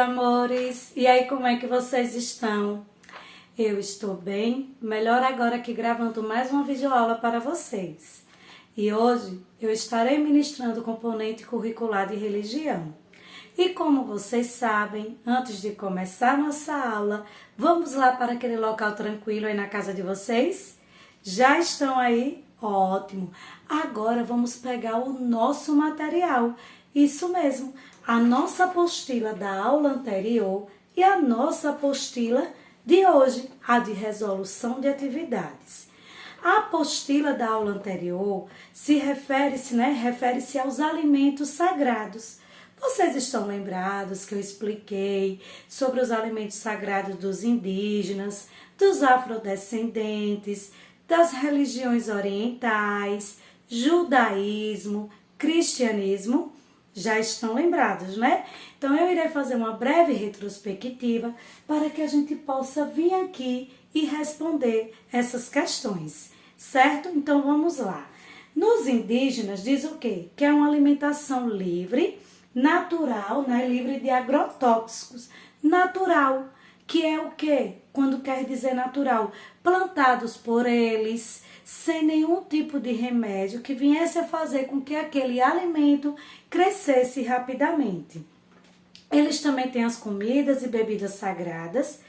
amores! E aí, como é que vocês estão? Eu estou bem, melhor agora que gravando mais uma videoaula para vocês. E hoje eu estarei ministrando o componente curricular de religião. E como vocês sabem, antes de começar nossa aula, vamos lá para aquele local tranquilo aí na casa de vocês? Já estão aí? Ótimo! Agora vamos pegar o nosso material. Isso mesmo, a nossa apostila da aula anterior e a nossa apostila de hoje, a de resolução de atividades. A apostila da aula anterior refere-se aos alimentos sagrados. Vocês estão lembrados que eu expliquei sobre os alimentos sagrados dos indígenas, dos afrodescendentes, das religiões orientais, judaísmo, cristianismo? Já estão lembrados, né? Então eu irei fazer uma breve retrospectiva para que a gente possa vir aqui e responder essas questões, certo? Então vamos lá. Nos indígenas diz o quê? Que é uma alimentação livre, natural, né? Livre de agrotóxicos. Natural, que é o quê? Quando quer dizer natural, plantados por eles, sem nenhum tipo de remédio que viesse a fazer com que aquele alimento crescesse rapidamente. Eles também têm as comidas e bebidas sagradas,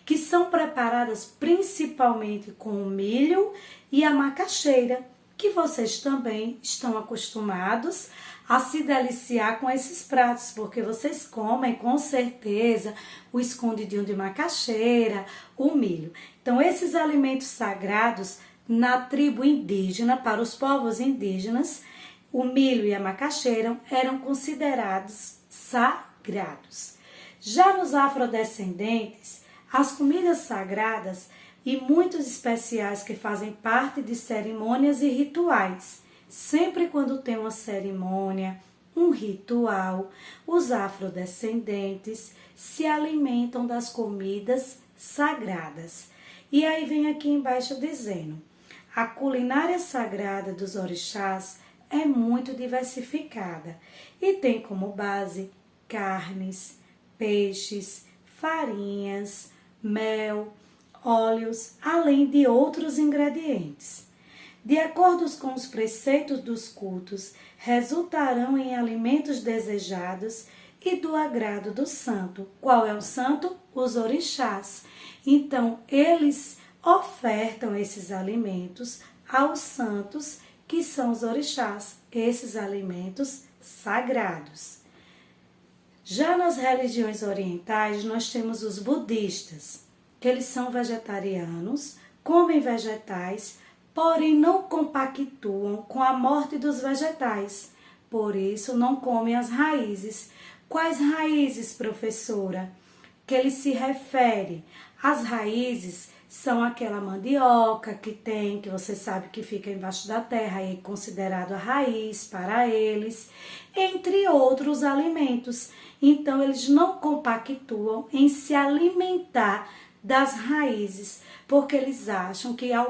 que são preparadas principalmente com o milho e a macaxeira, que vocês também estão acostumados a se deliciar com esses pratos, porque vocês comem com certeza o escondidinho de macaxeira, o milho. Então, esses alimentos sagrados na tribo indígena, para os povos indígenas, o milho e a macaxeira eram considerados sagrados. Já nos afrodescendentes, as comidas sagradas e muitos especiais que fazem parte de cerimônias e rituais. Sempre quando tem uma cerimônia, um ritual, os afrodescendentes se alimentam das comidas sagradas. E aí vem aqui embaixo dizendo: a culinária sagrada dos orixás é muito diversificada e tem como base carnes, peixes, farinhas, mel, óleos, além de outros ingredientes. De acordo com os preceitos dos cultos, resultarão em alimentos desejados e do agrado do santo. Qual é o santo? Os orixás. Então, eles ofertam esses alimentos aos santos, que são os orixás, esses alimentos sagrados. Já nas religiões orientais, nós temos os budistas, que eles são vegetarianos, comem vegetais, porém não compactuam com a morte dos vegetais, por isso não comem as raízes. Quais raízes, professora? Que ele se refere? As raízes são aquela mandioca que você sabe que fica embaixo da terra e é considerado a raiz para eles, entre outros alimentos. Então, eles não compactuam em se alimentar das raízes, porque eles acham que a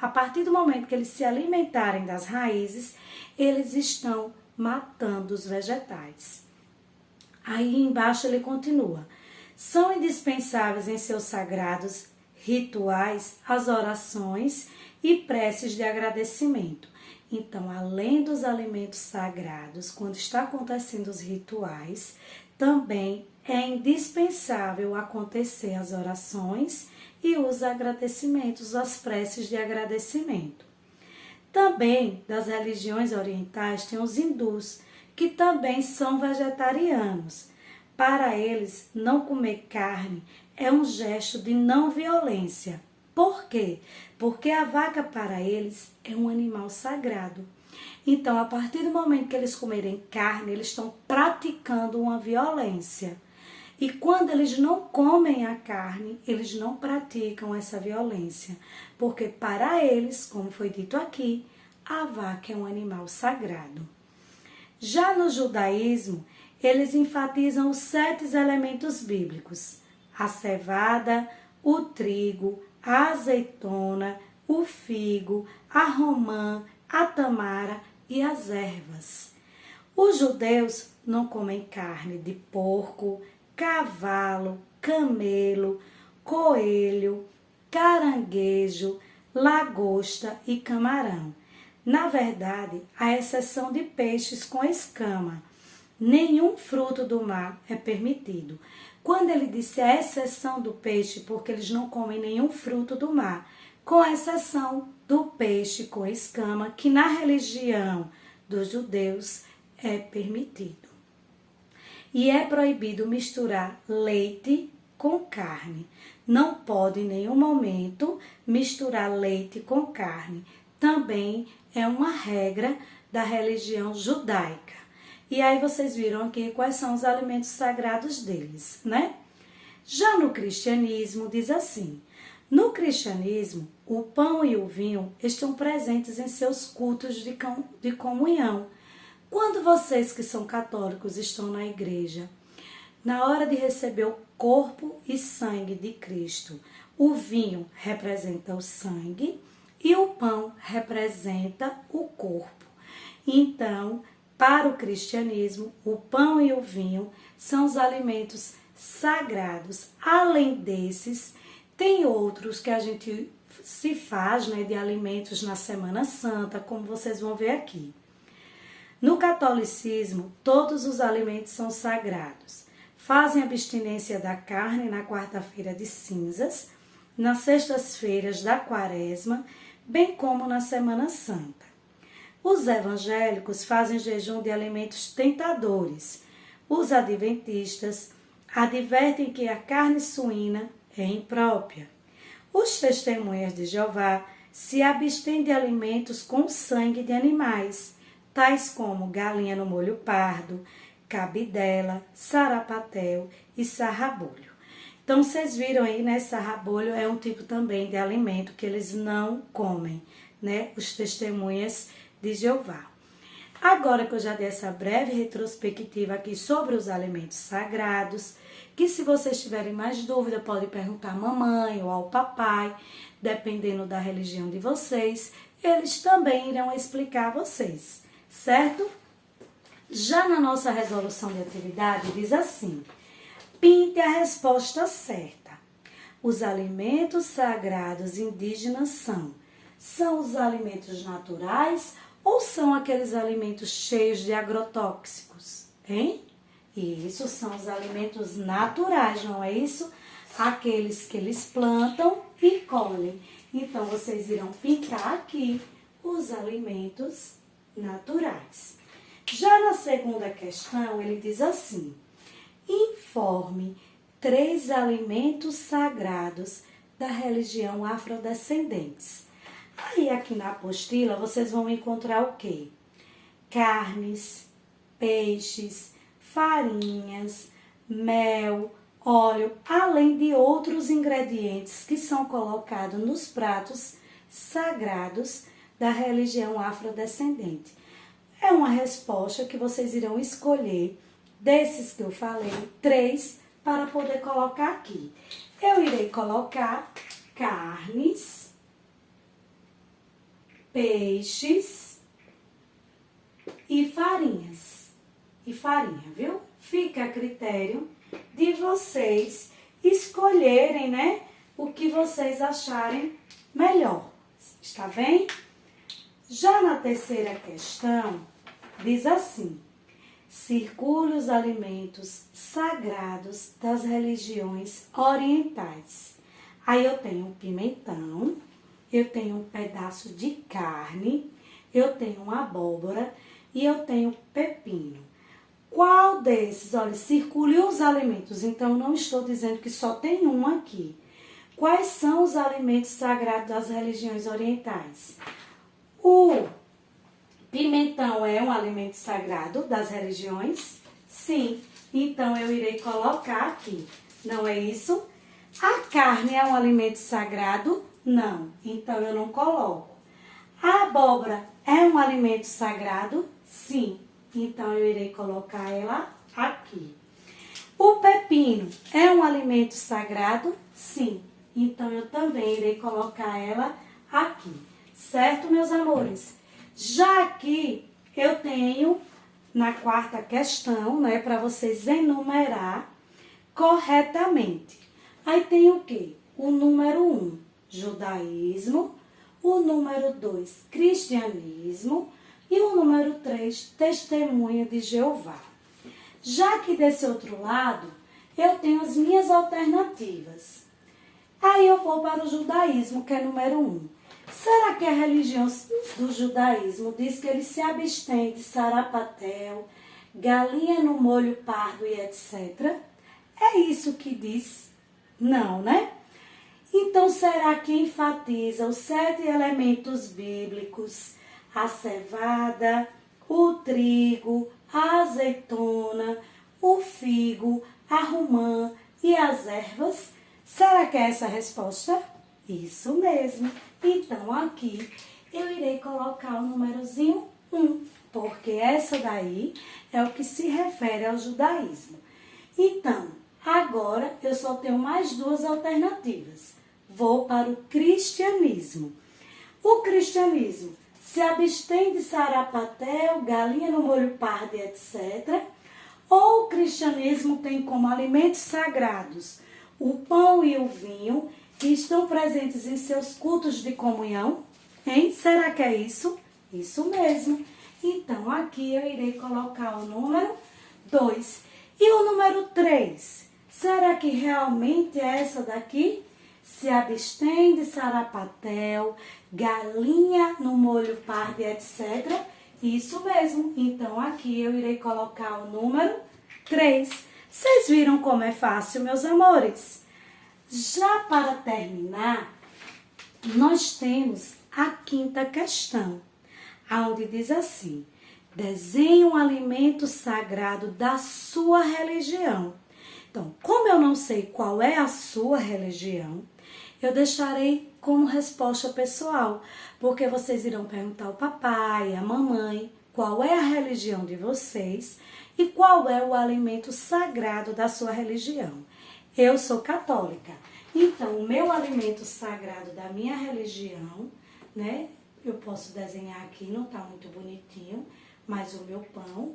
partir do momento que eles se alimentarem das raízes, eles estão matando os vegetais. Aí embaixo ele continua: são indispensáveis em seus sagrados rituais as orações e preces de agradecimento. Então, além dos alimentos sagrados, quando está acontecendo os rituais, também é indispensável acontecer as orações e os agradecimentos, as preces de agradecimento. Também das religiões orientais tem os hindus, que também são vegetarianos. Para eles, não comer carne é um gesto de não violência. Por quê? Porque a vaca para eles é um animal sagrado. Então, a partir do momento que eles comerem carne, eles estão praticando uma violência. E quando eles não comem a carne, eles não praticam essa violência. Porque para eles, como foi dito aqui, a vaca é um animal sagrado. Já no judaísmo, eles enfatizam os 7 elementos bíblicos: a cevada, o trigo, a azeitona, o figo, a romã, a tamara e as ervas. Os judeus não comem carne de porco, cavalo, camelo, coelho, caranguejo, lagosta e camarão. Na verdade, à exceção de peixes com escama, nenhum fruto do mar é permitido. Quando ele disse a exceção do peixe, porque eles não comem nenhum fruto do mar, com exceção do peixe com escama, que na religião dos judeus é permitido. E é proibido misturar leite com carne. Não pode em nenhum momento misturar leite com carne. Também é uma regra da religião judaica. E aí vocês viram aqui quais são os alimentos sagrados deles, né? Já no cristianismo diz assim: no cristianismo, o pão e o vinho estão presentes em seus cultos de comunhão. Quando vocês que são católicos estão na igreja, na hora de receber o corpo e sangue de Cristo, o vinho representa o sangue e o pão representa o corpo. Então, para o cristianismo, o pão e o vinho são os alimentos sagrados. Além desses, tem outros que a gente se faz, né, de alimentos na Semana Santa, como vocês vão ver aqui. No catolicismo, todos os alimentos são sagrados. Fazem abstinência da carne na quarta-feira de cinzas, nas sextas-feiras da quaresma, bem como na Semana Santa. Os evangélicos fazem jejum de alimentos tentadores. Os adventistas advertem que a carne suína é imprópria. Os testemunhas de Jeová se abstêm de alimentos com sangue de animais, tais como galinha no molho pardo, cabidela, sarapatel e sarrabolho. Então, vocês viram aí, né? Sarrabolho é um tipo também de alimento que eles não comem, né? Os testemunhas de Jeová. Agora que eu já dei essa breve retrospectiva aqui sobre os alimentos sagrados, que se vocês tiverem mais dúvida, pode perguntar à mamãe ou ao papai, dependendo da religião de vocês, eles também irão explicar a vocês, certo? Já na nossa resolução de atividade diz assim: pinte a resposta certa. Os alimentos sagrados indígenas são os alimentos naturais ou são aqueles alimentos cheios de agrotóxicos, hein? Isso são os alimentos naturais, não é isso? Aqueles que eles plantam e colhem. Então, vocês irão pintar aqui os alimentos naturais. Já na segunda questão, ele diz assim: informe 3 alimentos sagrados da religião afrodescendentes. Aí aqui na apostila vocês vão encontrar o quê? Carnes, peixes, farinhas, mel, óleo, além de outros ingredientes que são colocados nos pratos sagrados da religião afrodescendente. É uma resposta que vocês irão escolher desses que eu falei, 3, para poder colocar aqui. Eu irei colocar carnes, peixes e farinhas. E farinha, viu? Fica a critério de vocês escolherem, né, o que vocês acharem melhor. Está bem? Já na terceira questão, diz assim: circule os alimentos sagrados das religiões orientais. Aí eu tenho um pimentão, eu tenho um pedaço de carne, eu tenho uma abóbora e eu tenho pepino. Qual desses? Olha, circule os alimentos. Então, não estou dizendo que só tem um aqui. Quais são os alimentos sagrados das religiões orientais? O pimentão é um alimento sagrado das religiões? Sim. Então, eu irei colocar aqui. Não é isso? A carne é um alimento sagrado? Não. Então, eu não coloco. A abóbora é um alimento sagrado? Sim. Então, eu irei colocar ela aqui. O pepino é um alimento sagrado? Sim. Então, eu também irei colocar ela aqui. Certo, meus amores? Já aqui, eu tenho, na quarta questão, né, para vocês enumerar corretamente. Aí tem o quê? O número 1, judaísmo. O número 2, cristianismo. E o número 3, testemunha de Jeová. Já que desse outro lado, eu tenho as minhas alternativas. Aí eu vou para o judaísmo, que é número 1. Será que a religião do judaísmo diz que ele se abstém de sarapatel, galinha no molho pardo e etc? É isso que diz? Não, né? Então, será que enfatiza os 7 elementos bíblicos? A cevada, o trigo, a azeitona, o figo, a romã e as ervas? Será que é essa a resposta? Isso mesmo. Então, aqui eu irei colocar o númerozinho 1, porque essa daí é o que se refere ao judaísmo. Então, agora eu só tenho mais 2 alternativas. Vou para o cristianismo. O cristianismo se abstém de sarapatel, galinha no molho pardo, etc. Ou o cristianismo tem como alimentos sagrados o pão e o vinho, que estão presentes em seus cultos de comunhão? Hein? Será que é isso? Isso mesmo. Então, aqui eu irei colocar o número 2. E o número 3? Será que realmente é essa daqui? Se abstém de sarapatel, galinha no molho pardo, etc. Isso mesmo. Então, aqui eu irei colocar o número 3. Vocês viram como é fácil, meus amores? Já para terminar, nós temos a 5ª questão, onde diz assim: desenhe um alimento sagrado da sua religião. Então, como eu não sei qual é a sua religião, eu deixarei como resposta pessoal, porque vocês irão perguntar ao papai, à mamãe, qual é a religião de vocês e qual é o alimento sagrado da sua religião. Eu sou católica, então o meu alimento sagrado da minha religião, né? Eu posso desenhar aqui, não tá muito bonitinho, mas o meu pão.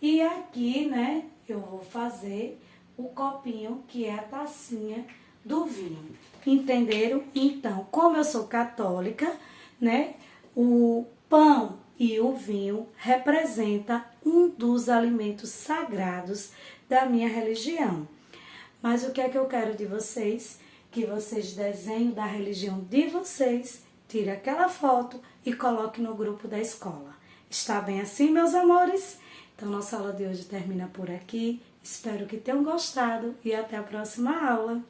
E aqui, né, eu vou fazer o copinho, que é a tacinha do vinho. Entenderam? Então, como eu sou católica, né, o pão e o vinho representa um dos alimentos sagrados da minha religião. Mas o que é que eu quero de vocês? Que vocês desenhem da religião de vocês, tire aquela foto e coloque no grupo da escola. Está bem assim, meus amores? Então, nossa aula de hoje termina por aqui. Espero que tenham gostado e até a próxima aula.